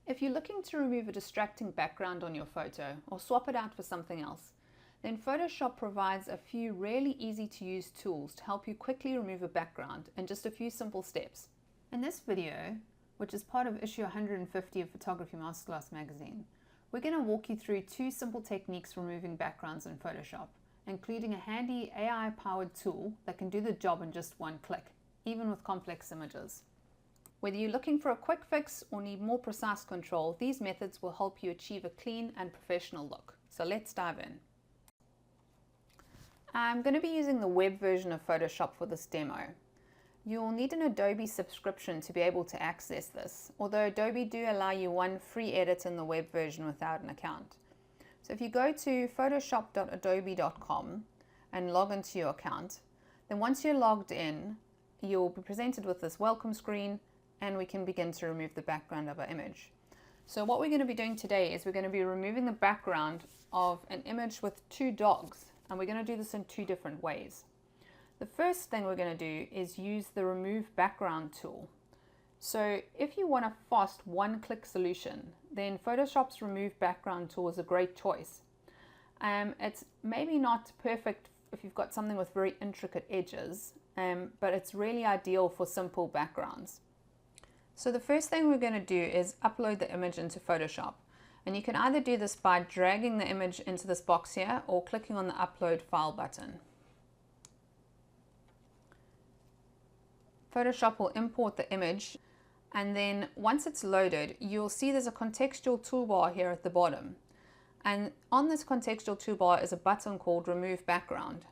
If you're looking to remove a distracting background on your photo or swap it out for something else, then Photoshop provides a few really easy to use tools to help you quickly remove a background in just a few simple steps. In this video, which is part of issue 150 of Photography Masterclass Magazine, we're going to walk you through two simple techniques for removing backgrounds in Photoshop, including a handy AI-powered tool that can do the job in just one click, even with complex images. Whether you're looking for a quick fix or need more precise control, these methods will help you achieve a clean and professional look. So let's dive in. I'm going to be using the web version of Photoshop for this demo. You'll need an Adobe subscription to be able to access this, although Adobe do allow you one free edit in the web version without an account. So if you go to photoshop.adobe.com and log into your account, then once you're logged in, you'll be presented with this welcome screen and we can begin to remove the background of our image. So what we're going to be doing today is we're going to be removing the background of an image with two dogs, and we're going to do this in two different ways. The first thing we're going to do is use the Remove Background tool. So if you want a fast one-click solution, then Photoshop's Remove Background tool is a great choice. It's maybe not perfect if you've got something with very intricate edges, but it's really ideal for simple backgrounds. So the first thing we're going to do is upload the image into Photoshop. And you can either do this by dragging the image into this box here or clicking on the Upload File button. Photoshop will import the image, and then once it's loaded, you'll see there's a contextual toolbar here at the bottom. And on this contextual toolbar is a button called Remove Background.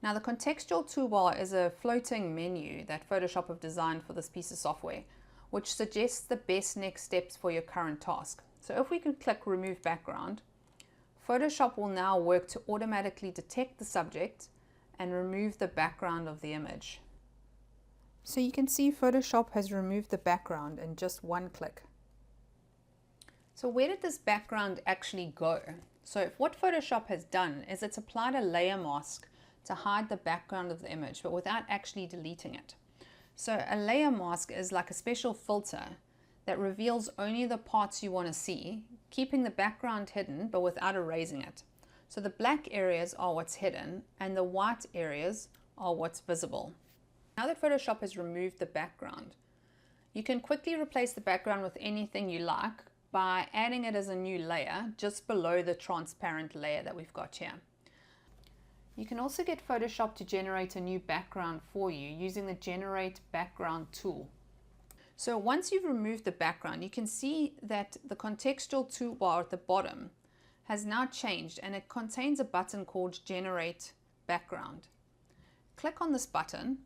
Now the contextual toolbar is a floating menu that Photoshop have designed for this piece of software, which suggests the best next steps for your current task. So if we can click Remove Background, Photoshop will now work to automatically detect the subject and remove the background of the image. So you can see Photoshop has removed the background in just one click. So where did this background actually go? So what Photoshop has done is it's applied a layer mask to hide the background of the image, but without actually deleting it. So a layer mask is like a special filter that reveals only the parts you want to see, keeping the background hidden but without erasing it. So the black areas are what's hidden and the white areas are what's visible. Now that Photoshop has removed the background, you can quickly replace the background with anything you like by adding it as a new layer just below the transparent layer that we've got here. You can also get Photoshop to generate a new background for you using the Generate Background tool. So once you've removed the background, you can see that the contextual toolbar at the bottom has now changed and it contains a button called Generate Background. Click on this button,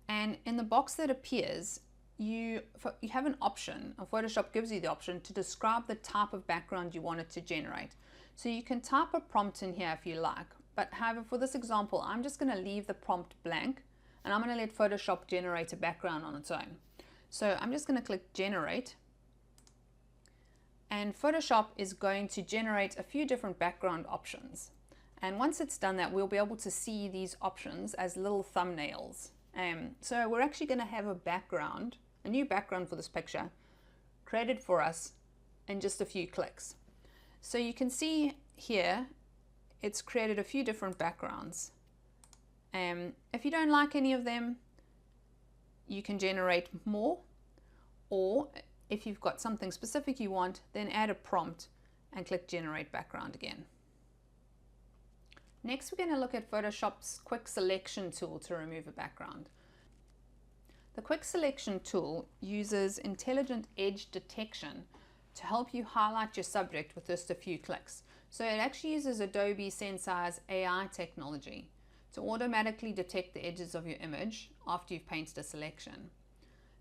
and in the box that appears, you have an option, or Photoshop gives you the option to describe the type of background you want it to generate. So you can type a prompt in here if you like, but however, for this example, I'm just going to leave the prompt blank and I'm going to let Photoshop generate a background on its own. So I'm just going to click Generate, and Photoshop is going to generate a few different background options. And once it's done that, we'll be able to see these options as little thumbnails. So we're actually going to have a new background for this picture created for us in just a few clicks. So you can see here, it's created a few different backgrounds. If you don't like any of them, you can generate more, or if you've got something specific you want, then add a prompt and click Generate Background again. Next, we're going to look at Photoshop's Quick Selection tool to remove a background. The Quick Selection tool uses intelligent edge detection to help you highlight your subject with just a few clicks. So it actually uses Adobe Sensei's AI technology to automatically detect the edges of your image after you've painted a selection.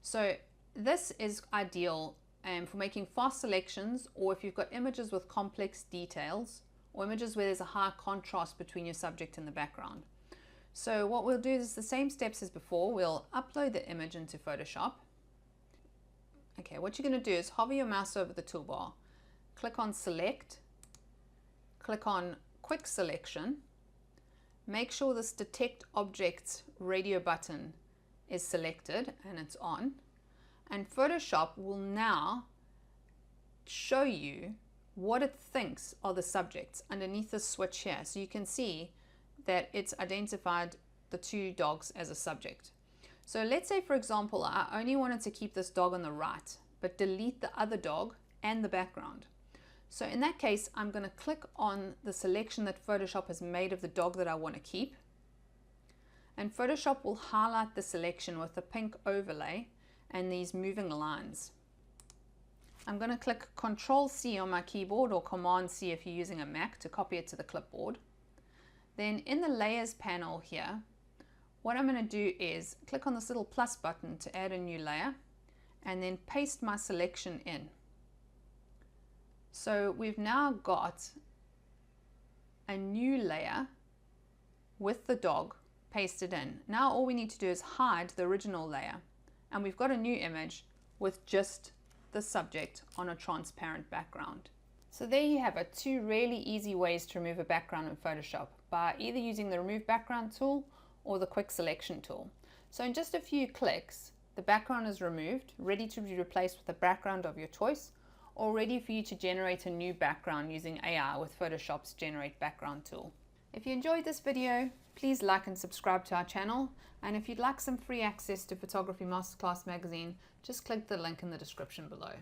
So this is ideal for making fast selections, or if you've got images with complex details, or images where there's a high contrast between your subject and the background. So what we'll do is the same steps as before. We'll upload the image into Photoshop. Okay, what you're going to do is hover your mouse over the toolbar, click on Select, click on Quick Selection, make sure this Detect Objects radio button is selected and it's on, And Photoshop will now show you what it thinks are the subjects underneath this switch here. So you can see that it's identified the two dogs as a subject. So let's say, for example, I only wanted to keep this dog on the right, but delete the other dog and the background. So in that case, I'm going to click on the selection that Photoshop has made of the dog that I want to keep. And Photoshop will highlight the selection with a pink overlay and these moving lines. I'm going to click Control-C on my keyboard, or Command-C if you're using a Mac, to copy it to the clipboard. Then in the Layers panel here, what I'm going to do is click on this little plus button to add a new layer, and then paste my selection in. So we've now got a new layer with the dog pasted in. Now all we need to do is hide the original layer, and we've got a new image with just the subject on a transparent background. So there you have it, two really easy ways to remove a background in Photoshop, by either using the Remove Background tool or the Quick Selection tool. So in just a few clicks, the background is removed, ready to be replaced with a background of your choice, or ready for you to generate a new background using AI with Photoshop's Generate Background tool. If you enjoyed this video, please like and subscribe to our channel, and if you'd like some free access to Photography Masterclass Magazine, just click the link in the description below.